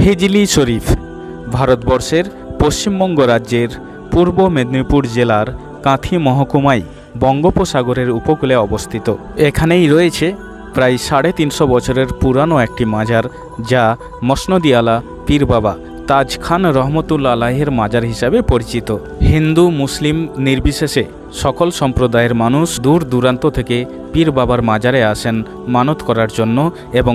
হিজলি শরীফ ভারতবর্ষের পশ্চিমবঙ্গ রাজ্যের পূর্ব মেদিনীপুর জেলার কাঁথি মহকুমায় বঙ্গোপসাগরের উপকূলে অবস্থিত। এখানেই রয়েছে প্রায় 350 বছরের পুরানো একটি মাজার, যা মসনদ-ই আলা পীর বাবা তাজ খান রহমতুল্লাহ আলাইহির মাজার হিসাবে পরিচিত। হিন্দু মুসলিম নির্বিশেষে সকল সম্প্রদায়ের মানুষ দূর দূরান্ত থেকে পীর বাবার মাজারে আসেন মানত করার জন্য এবং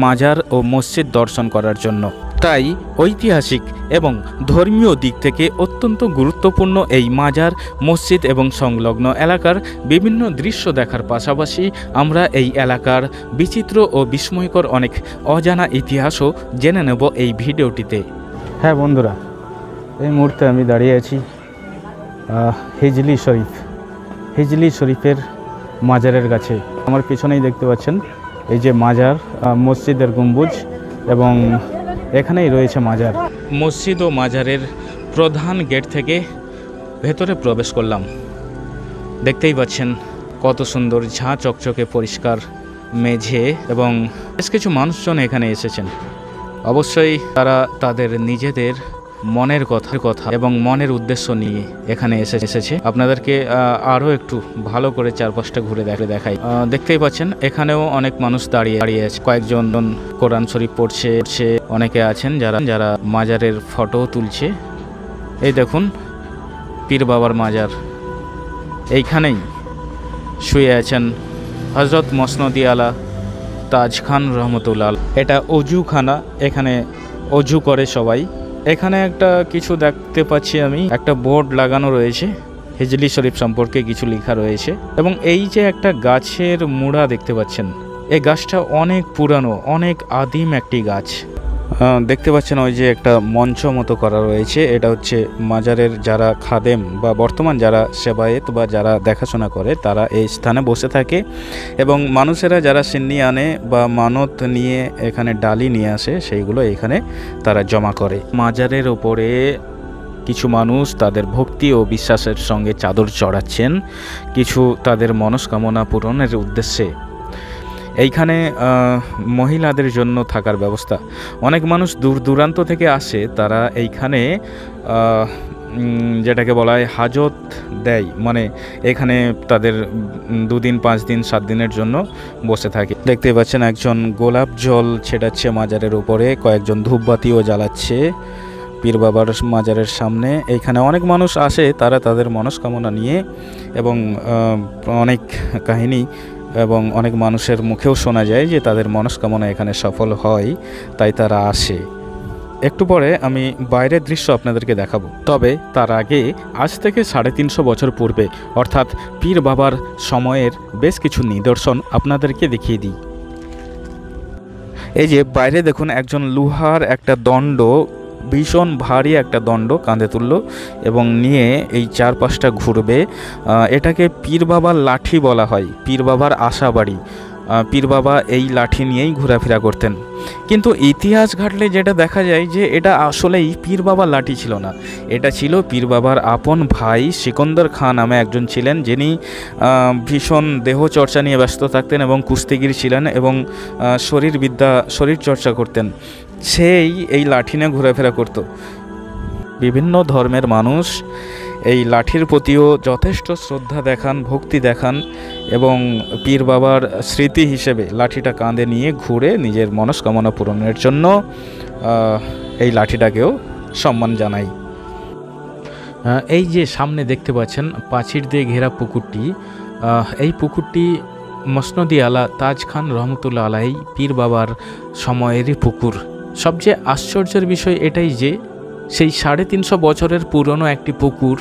মাজার ও মসজিদ দর্শন করার জন্য। তাই ঐতিহাসিক এবং ধর্মীয় দিক থেকে অত্যন্ত গুরুত্বপূর্ণ এই মাজার, মসজিদ এবং সংলগ্ন এলাকার বিভিন্ন দৃশ্য দেখার পাশাপাশি আমরা এই এলাকার বিচিত্র ও বিস্ময়কর অনেক অজানা ইতিহাসও জেনে নেব এই ভিডিওটিতে। হ্যাঁ বন্ধুরা, এই মুহূর্তে আমি দাঁড়িয়ে আছি হিজলি শরীফের মাজারের কাছে। আমার পিছনেই দেখতে পাচ্ছেন এই যে মাজার, মসজিদের গম্বুজ, এবং এখানেই রয়েছে মাজার। মসজিদ ও মাজারের প্রধান গেট থেকে ভেতরে প্রবেশ করলাম। দেখতেই পাচ্ছেন কত সুন্দর ঝাঁ চকচকে পরিষ্কার মেঝে, এবং বেশ কিছু মানুষজন এখানে এসেছেন। অবশ্যই তারা তাদের নিজেদের মনের কথা এবং মনের উদ্দেশ্য নিয়ে এখানে এসেছে। আপনাদেরকে আরও একটু ভালো করে চারপাশটা ঘুরে দেখাই। দেখতেই পাচ্ছেন এখানেও অনেক মানুষ দাঁড়িয়ে আছে। কয়েকজন কোরআন শরীফ পড়ছে, অনেকে আছেন যারা মাজারের ফটো তুলছে। এই দেখুন পীর বাবার মাজার, এইখানেই শুয়ে আছেন হজরত মসনদ-ই আলা তাজ খান রহমতুল্লাহ। এটা অজুখানা, এখানে অজু করে সবাই। এখানে একটা কিছু দেখতে পাচ্ছি আমি, একটা বোর্ড লাগানো রয়েছে, হিজলি শরীফ সম্পর্কে কিছু লেখা রয়েছে। এবং এই যে একটা গাছের মুড়া দেখতে পাচ্ছেন, এই গাছটা অনেক পুরানো, অনেক আদিম একটি গাছ। দেখতে পাচ্ছেন ওই যে একটা মঞ্চ মতো করা রয়েছে, এটা হচ্ছে মাজারের যারা খাদেম বা বর্তমান যারা সেবায়েত বা যারা দেখাশোনা করে তারা এই স্থানে বসে থাকে, এবং মানুষেরা যারা সিন্নি আনে বা মানত নিয়ে এখানে ডালি নিয়ে আসে, সেইগুলো এখানে তারা জমা করে। মাজারের ওপরে কিছু মানুষ তাদের ভক্তি ও বিশ্বাসের সঙ্গে চাদর চড়াচ্ছেন, কিছু তাদের মনস্কামনা পূরণের উদ্দেশ্যে। এইখানে মহিলাদের জন্য থাকার ব্যবস্থা। অনেক মানুষ দূর দূরান্ত থেকে আসে, তারা এইখানে যেটাকে বলা হয় হাজত দেয়, মানে এখানে তাদের 2 দিন 5 দিন 7 দিনের জন্য বসে থাকে। দেখতে পাচ্ছেন একজন গোলাপ জল ছেটাচ্ছে মাজারের উপরে, কয়েকজন ধূপবাতিও জ্বালাচ্ছে পীর বাবার মাজারের সামনে। এইখানে অনেক মানুষ আসে, তারা তাদের মনস্কামনা নিয়ে, এবং অনেক কাহিনী এবং অনেক মানুষের মুখেও শোনা যায় যে তাদের মনস্কামনা এখানে সফল হয়, তাই তারা আসে। একটু পরে আমি বাইরের দৃশ্য আপনাদেরকে দেখাবো, তবে তার আগে আজ থেকে 350 বছর পূর্বে অর্থাৎ পীর বাবার সময়ের বেশ কিছু নিদর্শন আপনাদেরকে দেখিয়ে দিই। এই যে বাইরে দেখুন, একজন লোহার একটা দণ্ড, ভীষণ ভারী একটা দণ্ড কাঁধে তুললো এবং নিয়ে এই চারপাশটা ঘুরবে। এটাকে পীর বাবার লাঠি বলা হয়, পীর বাবার আশাবাড়ি। পীর বাবা এই লাঠি নিয়েই ঘোরাফেরা করতেন। কিন্তু ইতিহাস ঘাটলে যেটা দেখা যায় যে এটা আসলেই পীর বাবার লাঠি ছিল না, এটা ছিল পীর বাবার আপন ভাই সিকন্দর খান নামে একজন ছিলেন, যিনি ভীষণ দেহচর্চা নিয়ে ব্যস্ত থাকতেন এবং কুস্তিগির ছিলেন এবং শরীর চর্চা করতেন। সেই এই লাঠি নিয়ে ঘোরাফেরা করত। বিভিন্ন ধর্মের মানুষ এই লাঠির প্রতিও যথেষ্ট শ্রদ্ধা দেখান, ভক্তি দেখান, এবং পীর বাবার স্মৃতি হিসেবে লাঠিটা কাঁধে নিয়ে ঘুরে নিজের মনস্কামনা পূরণের জন্য এই লাঠিটাকেও সম্মান জানাই। এই যে সামনে দেখতে পাচ্ছেন প্রাচীর দিয়ে ঘেরা পুকুরটি, এই পুকুরটি মসনদ-ই আলা তাজ খান রহমতুল্লাহ আলাইহি পীর বাবার সময়েরই পুকুর। সবচেয়ে আশ্চর্যের বিষয় এটাই যে সেই 350 বছরের পুরনো একটি পুকুর,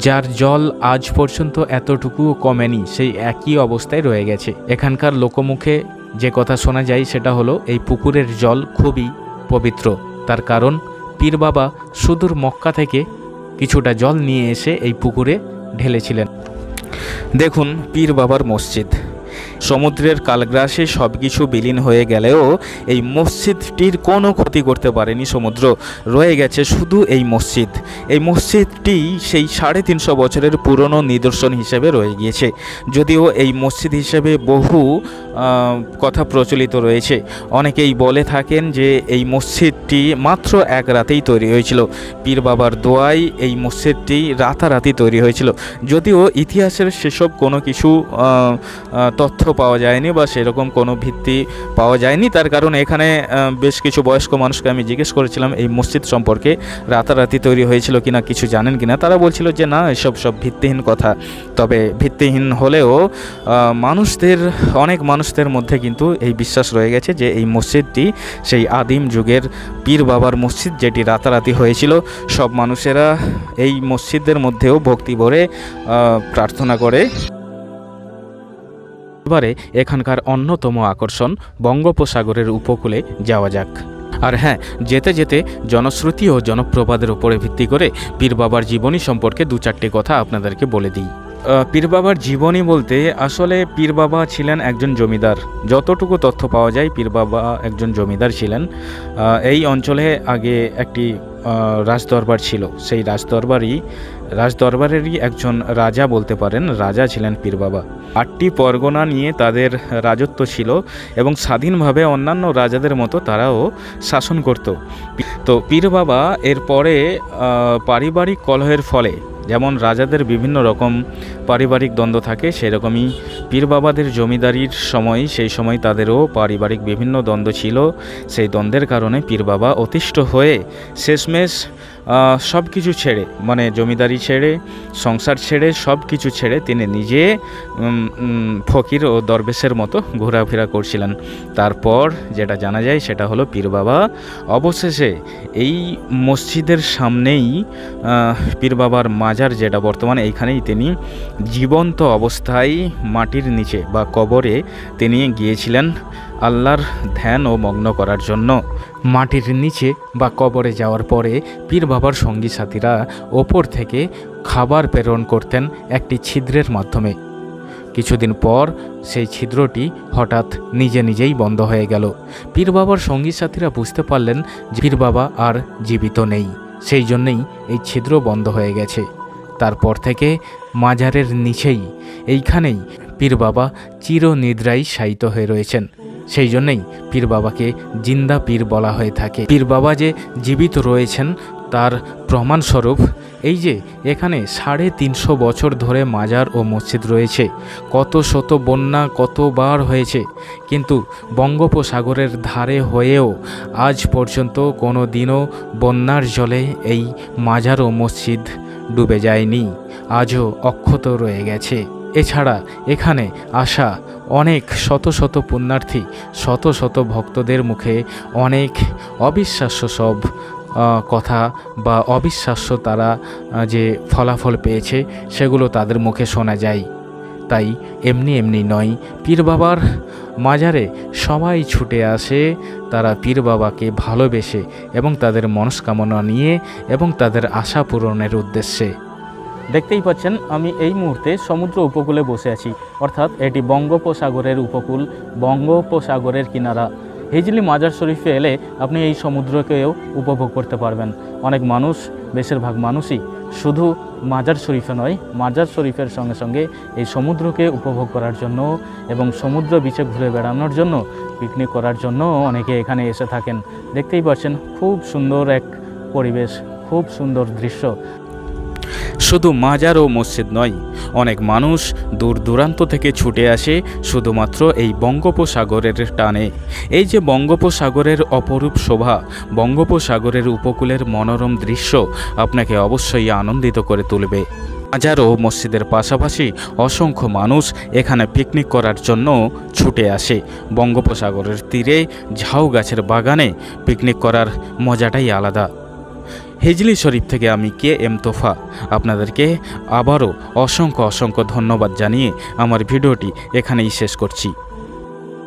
যার জল আজ পর্যন্ত এতটুকুও কমেনি, সেই একই অবস্থায় রয়ে গেছে। এখানকার লোকমুখে যে কথা শোনা যায় সেটা হলো এই পুকুরের জল খুবই পবিত্র। তার কারণ পীর বাবা সুদূর মক্কা থেকে কিছুটা জল নিয়ে এসে এই পুকুরে ঢেলেছিলেন। দেখুন পীর বাবার মসজিদ, সমুদ্রের কালগ্রাসে সব কিছু বিলীন হয়ে গেলেও এই মসজিদটির কোনো ক্ষতি করতে পারেনি সমুদ্র। রয়ে গেছে শুধু এই মসজিদ। এই মসজিদটি সেই 350 বছরের পুরনো নিদর্শন হিসেবে রয়ে গিয়েছে। যদিও এই মসজিদ হিসেবে বহু কথা প্রচলিত রয়েছে। অনেকেই বলে থাকেন যে এই মসজিদটি মাত্র এক রাতেই তৈরি হয়েছিল। পীর বাবার দোয়ায় এই মসজিদটি রাতারাতি তৈরি হয়েছিল। যদিও ইতিহাসের সেসব কোনো কিছু তথ্য পাওয়া যায়নি বা সেরকম কোনো ভিত্তি পাওয়া যায়নি। তার কারণ এখানে বেশ কিছু বয়স্ক মানুষকে আমি জিজ্ঞেস করেছিলাম এই মসজিদ সম্পর্কে, রাতারাতি তৈরি হয়েছিল কিনা, কিছু জানেন কিনা। তারা বলছিল যে না, এসব ভিত্তিহীন কথা। তবে ভিত্তিহীন হলেও অনেক মানুষদের মধ্যে কিন্তু এই বিশ্বাস রয়ে গেছে যে এই মসজিদটি সেই আদিম যুগের পীর বাবার মসজিদ, যেটি রাতারাতি হয়েছিল। সব মানুষেরা এই মসজিদের মধ্যেও ভক্তি ভরে প্রার্থনা করে। এবারে এখানকার অন্যতম আকর্ষণ বঙ্গোপসাগরের উপকূলে যাওয়া যাক। আর হ্যাঁ, যেতে যেতে জনশ্রুতি ও জনপ্রবাদের উপরে ভিত্তি করে পীর বাবার জীবনী সম্পর্কে 2-4টি কথা আপনাদেরকে বলে দিই। পীর বাবার জীবনী বলতে আসলে পীর বাবা ছিলেন একজন জমিদার। যতটুকু তথ্য পাওয়া যায়, পীর বাবা একজন জমিদার ছিলেন। এই অঞ্চলে আগে একটি রাজদরবার ছিল। সেই রাজদরবারেরই একজন রাজা বলতে পারেন, রাজা ছিলেন পীর বাবা। 8টি পরগনা নিয়ে তাদের রাজত্ব ছিল এবং স্বাধীনভাবে অন্যান্য রাজাদের মতো তারাও শাসন করত। তো পীর বাবা এরপরে পারিবারিক কলহের ফলে, যেমন রাজাদের বিভিন্ন রকম পারিবারিক দ্বন্দ্ব থাকে, সেরকমই পীর বাবাদের জমিদারির সেই সময় তাদেরও পারিবারিক বিভিন্ন দ্বন্দ্ব ছিল। সেই দ্বন্দ্বের কারণে পীর বাবা অতিষ্ঠ হয়ে শেষমেশ সব কিছু ছেড়ে, মানে জমিদারি ছেড়ে, সংসার ছেড়ে, সব কিছু ছেড়ে তিনি নিজে ফকির ও দরবেশের মতো ঘোরাফেরা করছিলেন। তারপর যেটা জানা যায় সেটা হলো পীর বাবা অবশেষে এই মসজিদের সামনেই পীর বাবার মাজার, যেটা বর্তমানে এইখানেই তিনি জীবন্ত অবস্থায় মাটির নিচে বা কবরে তিনি গিয়েছিলেন আল্লাহর ধ্যান ও মগ্ন করার জন্য। মাটির নিচে বা কবরে যাওয়ার পরে পীর বাবার সঙ্গী সাথীরা ওপর থেকে খাবার প্রেরণ করতেন একটি ছিদ্রের মাধ্যমে। কিছুদিন পর সেই ছিদ্রটি হঠাৎ নিজেই বন্ধ হয়ে গেল। পীর বাবার সঙ্গী সাথীরা বুঝতে পারলেন যে পীর বাবা আর জীবিত নেই, সেই জন্যেই এই ছিদ্র বন্ধ হয়ে গেছে। তারপর থেকে মাজারের নিচেই এইখানেই পীর বাবা চিরনিদ্রায় শায়িত হয়ে রয়েছেন। সেই জন্যই পীর বাবাকে জিন্দা পীর বলা হয়ে থাকে। পীর বাবা যে জীবিত রয়েছেন তার প্রমাণস্বরূপ এই যে এখানে 350 বছর ধরে মাজার ও মসজিদ রয়েছে। কত শত বন্যা কতবার হয়েছে, কিন্তু বঙ্গোপসাগরের ধারে হয়েও আজ পর্যন্ত কোনো দিনও বন্যার জলে এই মাজার ও মসজিদ ডুবে যায়নি, আজও অক্ষত রয়ে গেছে। এছাড়া এখানে আসা অনেক শত শত পুণ্যার্থী, শত শত ভক্তদের মুখে অনেক অবিশ্বাস্য সব কথা বা অবিশ্বাস্য তারা যে ফলাফল পেয়েছে সেগুলো তাদের মুখে শোনা যায়। তাই এমনি নয়, পীর বাবার মাজারে সবাই ছুটে আসে তারা পীর বাবাকে ভালোবেসে এবং তাদের মনস্কামনা নিয়ে এবং তাদের আশা পূরণের উদ্দেশ্যে। দেখতেই পাচ্ছেন আমি এই মুহূর্তে সমুদ্র উপকূলে বসে আছি, অর্থাৎ এটি বঙ্গোপসাগরের উপকূল, বঙ্গোপসাগরের কিনারা। হিজলি মাজার শরীফে এলে আপনি এই সমুদ্রকেও উপভোগ করতে পারবেন। অনেক মানুষ, বেশিরভাগ মানুষই শুধু মাজার শরীফে নয়, মাজার শরীফের সঙ্গে সঙ্গে এই সমুদ্রকে উপভোগ করার জন্য এবং সমুদ্র বিচে ঘুরে বেড়ানোর জন্য, পিকনিক করার জন্য অনেকে এখানে এসে থাকেন। দেখতেই পাচ্ছেন খুব সুন্দর এক পরিবেশ, খুব সুন্দর দৃশ্য। শুধু মাজার ও মসজিদ নয়, অনেক মানুষ দূর দূরান্ত থেকে ছুটে আসে শুধুমাত্র এই বঙ্গোপসাগরের টানে। এই যে বঙ্গোপসাগরের অপরূপ শোভা, বঙ্গোপসাগরের উপকূলের মনোরম দৃশ্য আপনাকে অবশ্যই আনন্দিত করে তুলবে। মাজার ও মসজিদের পাশাপাশি অসংখ্য মানুষ এখানে পিকনিক করার জন্য ছুটে আসে। বঙ্গোপসাগরের তীরে ঝাউ গাছের বাগানে পিকনিক করার মজাটাই আলাদা। হিজলি শরীফ থেকে আমি KM তোফা আপনাদেরকে আবারও অসংখ্য ধন্যবাদ জানিয়ে আমার ভিডিওটি এখানেই শেষ করছি।